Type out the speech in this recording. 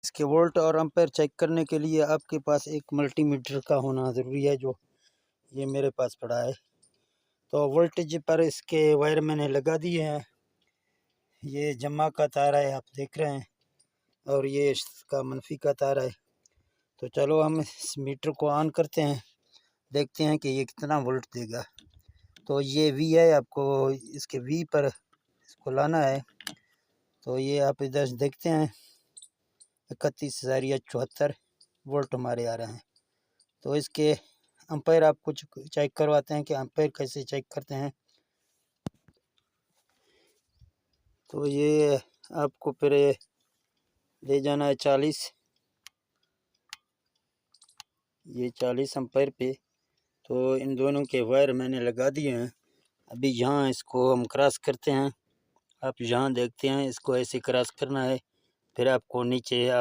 इसके वोल्ट और ampere check करने के लिए आपके पास एक मल्टीमीटर का होना ज़रूरी है, जो ये मेरे पास पड़ा है। तो वोल्टेज पर इसके वायर मैंने लगा दिए हैं। ये जमा का तार है, आप देख रहे हैं, और ये इसका मनफी का तार है। तो चलो हम इस मीटर को ऑन करते हैं, देखते हैं कि ये कितना वोल्ट देगा। तो ये वी है, आपको इसके वी पर इसको लाना है। तो ये आप इधर से देखते हैं 31,074 वोल्ट हमारे आ रहे हैं। तो इसके एम्पेयर आप कुछ चेक करवाते हैं कि एम्पेयर कैसे चेक करते हैं। तो ये आपको फिर ले जाना है 40, ये 40 एम्पेयर पे। तो इन दोनों के वायर मैंने लगा दिए हैं। अभी यहाँ इसको हम क्रॉस करते हैं। आप यहाँ देखते हैं, इसको ऐसे क्रॉस करना है। फिर आपको नीचे आप